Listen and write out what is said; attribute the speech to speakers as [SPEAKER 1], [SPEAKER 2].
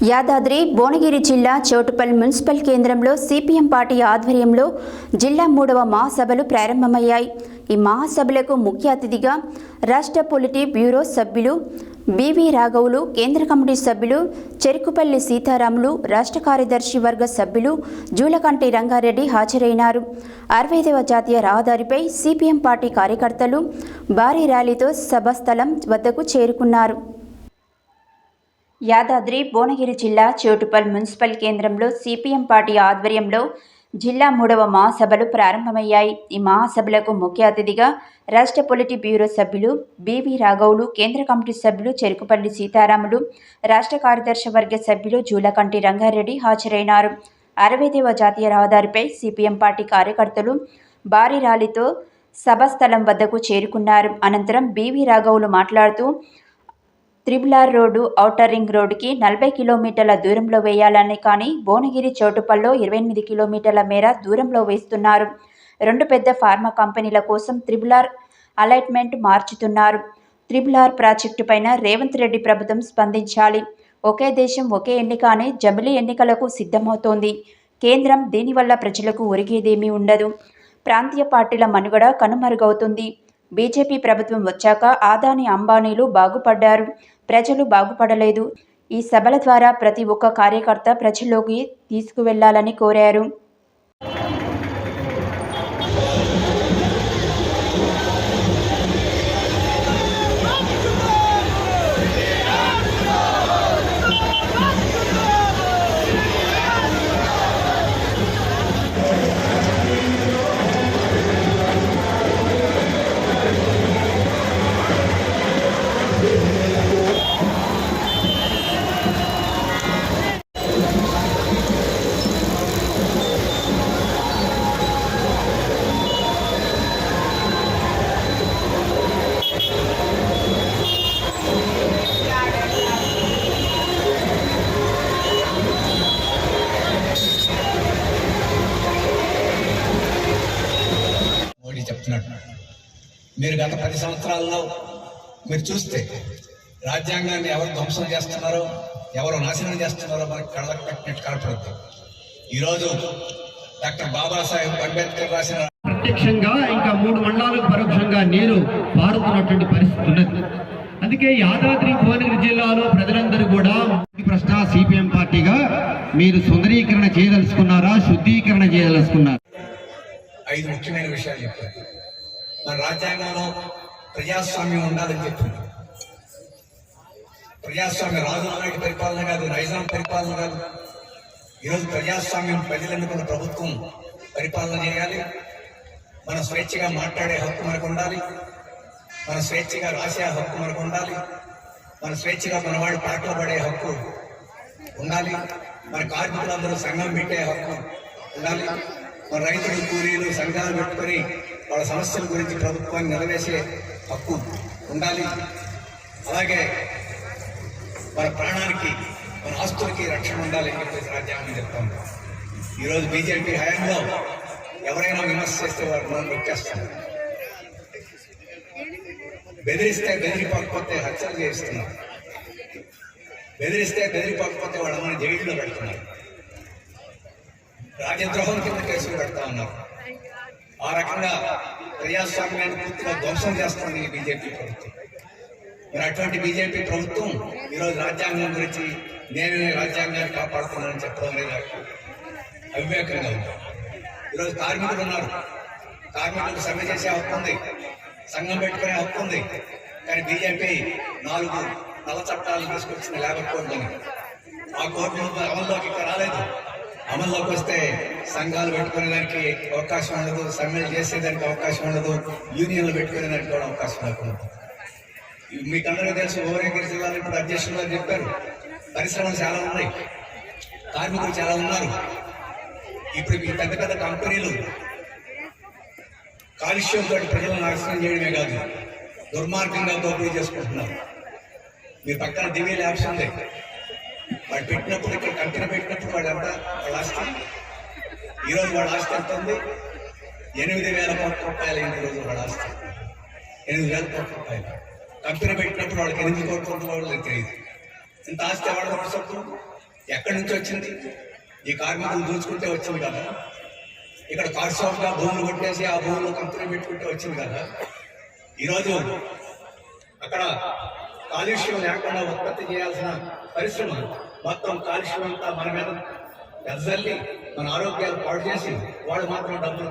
[SPEAKER 1] యాదాద్రి భువనగిరి జిల్లా చౌటుప్పల్ మున్సిపల్ కేంద్రంలో CPM party ఆధ్వర్యంలో జిల్లా 3వ మహాసభలు ప్రారంభమయ్యాయి. ఈ మహాసభలకు ముఖ్య అతిథిగా రాష్ట్ర పొలిటీ బ్యూరో సభ్యులు బివి రాఘవులు, కేంద్ర కమిటీ సభ్యులు చెరుకుపల్లి సీతారాములు, రాష్ట్ర కార్యదర్శి వర్గ సభ్యులు జూలకంటి రంగారెడ్డి హాజరైనారు. 65వ జాతీయ రహదారిపై సిపిఎం పార్టీ కార్యకర్తలు భారీ ర్యాలీతో సభాస్థలం వద్దకు చేరుకున్నారు. యాదాద్రి భువనగిరి జిల్లా చౌటుప్పల్ మున్సిపల్ కేంద్రంలో సిపిఎం పార్టీ ఆధ్వర్యంలో జిల్లా 3వ మహాసభలు ప్రారంభమయ్యాయి. ఈ మహాసభలకు ముఖ్య అతిథిగా రాష్ట్ర పొలిటీ బ్యూరో సభ్యులు బివి రాఘవులు, కేంద్ర కమిటీ సభ్యులు చెరుకుపల్లి సీతారాములు, రాష్ట్ర కార్యదర్శి వర్గ సభ్యులు జూలకంటి రంగారెడ్డి హాజరైనారు. 65వ జాతీయ రహదారిపై సిపిఎం పార్టీ కార్యకర్తలు భారీ ర్యాలీతో సభాస్థలం వద్దకు చేరుకున్నారు. అనంతరం బివి రాఘవులు మాట్లాడుతూ త్రిబుల్-ఆర్ రోడ్డు ఔటర్ రింగ్ రోడ్డుకి 40 కిలోమీటర్ల దూరంలో వేయాలని, కానీ భువనగిరి చౌటుప్పల్లో 28 కిలోమీటర్ల మేర దూరంలో వేస్తున్నారు. 2 పెద్ద ఫార్మా కంపెనీల కోసం త్రిబుల్-ఆర్ అలాట్మెంట్ మార్చుతున్నారు. త్రిబుల్-ఆర్ ప్రాజెక్టు పైన రేవంత్ రెడ్డి ప్రభుత్వం స్పందించాలి. ఒకే దేశం ఒకే ఎన్నిక అనే జమిలీ ఎన్నికలకు సిద్ధమవుతోంది. కేంద్రం దీనివల్ల ప్రజలకు ఒరిగేదేమీ ఉండదు. ప్రాంతీయ పార్టీల మనుగడ కనుమరుగవుతుంది. బీజేపీ ప్రభుత్వం వచ్చాక అదానీ అంబానీలు బాగుపడ్డారు, ప్రజలు బాగుపడలేదు. ఈ సభల ద్వారా ప్రతి ఒక్క కార్యకర్త ప్రజల్లోకి తీసుకువెళ్లాలని కోరారు.
[SPEAKER 2] మీరు గత 10 సంవత్సరాల్లో మీరు చూస్తే రాజ్యాంగాన్ని ఎవరు ధ్వంసం చేస్తున్నారో, ఎవరు నాశనం చేస్తున్నారో మనకు కళ్ళకు కట్టినట్టు కనపడుతుంది. ఈరోజు డాక్టర్ బాబాసాహెబ్ అంబేద్కర్ రాసిన
[SPEAKER 3] ప్రత్యక్షంగా ఇంకా 3 మండలాలకు పరోక్షంగా నీరు పారుతున్నటువంటి పరిస్థితి ఉన్నది. అందుకే యాదాద్రి భువనగిరి జిల్లాలో ప్రజలందరూ కూడా ప్రశ్న సిపిఎం పార్టీగా మీరు సుందరీకరణ చేయదలుచుకున్నారా, శుద్ధీకరణ చేయదలుచుకున్నారా?
[SPEAKER 2] 5 ముఖ్యమైన విషయాలు చెప్పారు. మన రాజ్యాంగంలో ప్రజాస్వామ్యం ఉండాలని చెప్తుంది. ప్రజాస్వామ్య రాజుల నాటి పరిపాలన కాదు, నైజాం పరిపాలన కాదు. ఈరోజు ప్రజాస్వామ్యం ప్రజలు ఎన్నుకున్న ప్రభుత్వం పరిపాలన చేయాలి. మన స్వేచ్ఛగా మాట్లాడే హక్కు మనకు ఉండాలి. మన స్వేచ్ఛగా రాసే హక్కు మనకు ఉండాలి. మన స్వేచ్ఛగా మనవాడి పాటలు పడే హక్కు ఉండాలి. మన కార్మికులందరూ సంఘం పెట్టే హక్కు ఉండాలి. మన రైతులు, కూలీలు సంఘాలు పెట్టుకొని వాళ్ళ సమస్యల గురించి ప్రభుత్వాన్ని నిలవేసే హక్కు ఉండాలి. అలాగే మన ప్రాణానికి, మన ఆస్తులకి రక్షణ ఉండాలి అని చెప్పేసి రాజ్యాంగం చెప్తాం. ఈరోజు బీజేపీ హయాంలో ఎవరైనా విమర్శ చేస్తే వారు మనం నొక్కేస్తున్నారు. బెదిరిస్తే బెదిరిపోకపోతే హత్యలు చేస్తున్నారు. బెదిరిస్తే బెదిరిపోకపోతే వాళ్ళని జైల్లో పెడుతున్నారు. రాజద్రోహం కింద కేసులు పెడతా ఉన్నారు. ఆ రకంగా ప్రజాస్వామ్యాన్ని పూర్తిగా ధ్వంసం చేస్తుంది ఈ బీజేపీ ప్రభుత్వం. మరి అటువంటి బీజేపీ ప్రభుత్వం ఈరోజు రాజ్యాంగం గురించి నేనే రాజ్యాంగాన్ని కాపాడుతున్నానని చెప్పడం అనేది నాకు అవివేకంగా ఉంది. ఈరోజు కార్మికులు ఉన్నారు. కార్మికులకు సమ్మె చేసే హక్కు ఉంది, సంఘం పెట్టుకునే హక్కు ఉంది. కానీ బీజేపీ 4 నల్ల చట్టాలు తీసుకొచ్చిన లేబర్ కోడ్లని, ఆ కోడ్లు అమల్లోకి ఇంకా రాలేదు. అమల్లోకి వస్తే సంఘాలు పెట్టుకునేదానికి అవకాశం ఉండదు, సమ్మెలు చేసేదానికి అవకాశం ఉండదు, యూనియన్లు పెట్టుకునేదానికి కూడా అవకాశం లేకుండా. మీకు అందరికీ తెలుసు, భువనగిరి జిల్లాలో ఇప్పుడు అధ్యక్షులుగా చెప్పారు, పరిశ్రమలు చాలా ఉన్నాయి, కార్మికులు చాలా ఉన్నారు. ఇప్పుడు ఈ పెద్ద పెద్ద కంపెనీలు కాలుష్యంతో ప్రజలను నాశనం చేయడమే కాదు, దుర్మార్గంగా దోపిడీ చేసుకుంటున్నారు. మీ పక్కన దివ్య ల్యాబ్స్ ఉంది. వాడు పెట్టినప్పుడు, ఇక్కడ కంపెనీ పెట్టినప్పుడు వాళ్ళంతా వాళ్ళ ఆస్తి, ఈరోజు వాళ్ళ ఆస్తి ఎంత ఉంది? 8,000 కోట్ల రూపాయలు అయింది. ఈరోజు వాళ్ళ ఆస్తి 8,000 కోట్ల రూపాయలు. కంపెనీ పెట్టినప్పుడు వాళ్ళకి 8 కోట్ల రూపాయలు తెలియదు. ఇంత ఆస్తి ఎవరు సొత్తు? ఎక్కడి నుంచి వచ్చింది? ఈ కార్మికులు దూచుకుంటే వచ్చింది కదా. ఇక్కడ కార్షాప్గా భూములు కొట్టేసి ఆ భూములు కంపెనీ పెట్టుకుంటే వచ్చింది కదా. ఈరోజు అక్కడ కాలుష్యం లేకుండా ఉత్పత్తి చేయాల్సిన పరిశ్రమ మొత్తం కాలుష్యం అంతా మన మీద వెదజల్లి మన ఆరోగ్యాలు పాడు చేసి వాళ్ళు మాత్రం డబ్బులు